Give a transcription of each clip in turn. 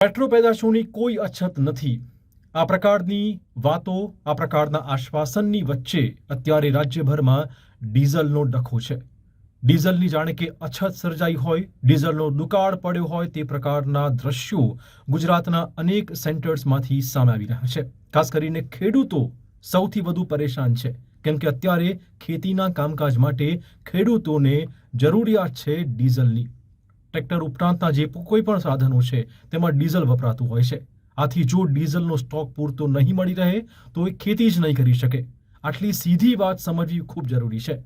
Petro પેદાશોની કોઈ અછત નથી। આ પ્રકારની વાતો, આ પ્રકારના આશ્વાસનની વચ્ચે અત્યારે રાજ્યભરમાં ડીઝલનો ડખો છે। ડીઝલની જાણે કે અછત સર્જાઈ હોય, ડીઝલનો દુકાળ પડ્યો હોય તે પ્રકારના દ્રશ્યો ગુજરાતના અનેક સેન્ટર્સમાંથી સામે આવી રહ્યા છે। ખાસ કરીને ખેડૂતો સૌથી વધુ પરેશાન છે, કેમ કે અત્યારે ખેતીના કામકાજ માટે ખેડૂતોને જરૂરિયાત છે ડીઝલની। ટ્રેક્ટર ઉપરાંતના જે કોઈ પણ સાધનો છે તેમાં ડીઝલ વપરાતું હોય છે। આથી જો ડીઝલનો સ્ટોક પૂરતો નહીં મળી રહે તો એ ખેતી જ નહીં કરી શકે। આટલી સીધી વાત સમજવી ખૂબ જરૂરી છે।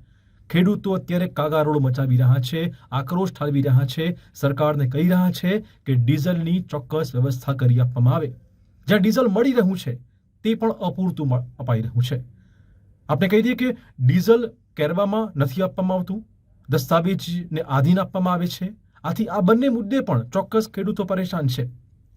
ખેડૂતો અત્યારે કાગારોળ મચાવી રહ્યા છે, આક્રોશ ઠાલવી રહ્યા છે, સરકારને કહી રહ્યા છે કે ડીઝલની ચોક્કસ વ્યવસ્થા કરી આપવામાં આવે। જ્યાં ડીઝલ મળી રહ્યું છે તે પણ અપૂરતું અપાઈ રહ્યું છે। આપણે કહી દઈએ કે ડીઝલ કેરવામાં નથી આપવામાં આવતું, દસ્તાવેજને આધીન આપવામાં આવે છે। આથી આ બંને મુદ્દે પણ ચોક્કસ ખેડૂતો પરેશાન છે।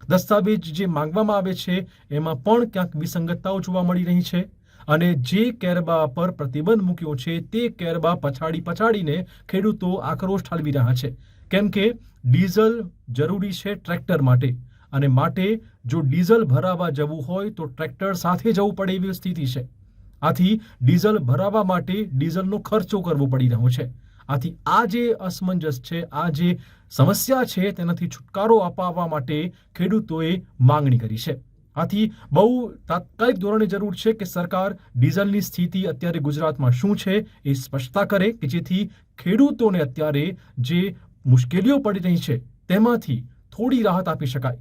દસ્તાવેજ જે માંગવામાં આવે છે એમાં પણ ક્યાંક વિસંગતતાઓ જોવા મળી રહી છે અને જે કેરબા પર પ્રતિબંધ મૂક્યો છે તે કેરબા પછાડીને ખેડૂતો આક્રોશ ઠાલવી રહ્યા છે, કેમ કે ડીઝલ જરૂરી છે ટ્રેક્ટર માટે અને માટે જો ડીઝલ ભરાવા જવું હોય તો ટ્રેક્ટર સાથે જવું પડે એવી સ્થિતિ છે। આથી ડીઝલ ભરાવા માટે ડીઝલનો ખર્ચો કરવો પડી રહ્યો છે। આથી આ જે અસમંજસ છે, આ જે સમસ્યા છે તેનાથી છુટકારો અપાવવા માટે ખેડૂતોએ માંગણી કરી છે। આથી બહુ તાત્કાલિક ધોરણે જરૂર છે કે સરકાર ડીઝલની સ્થિતિ અત્યારે ગુજરાતમાં શું છે એ સ્પષ્ટતા કરે કે જેથી ખેડૂતોને અત્યારે જે મુશ્કેલીઓ પડી રહી છે તેમાંથી થોડી રાહત આપી શકાય।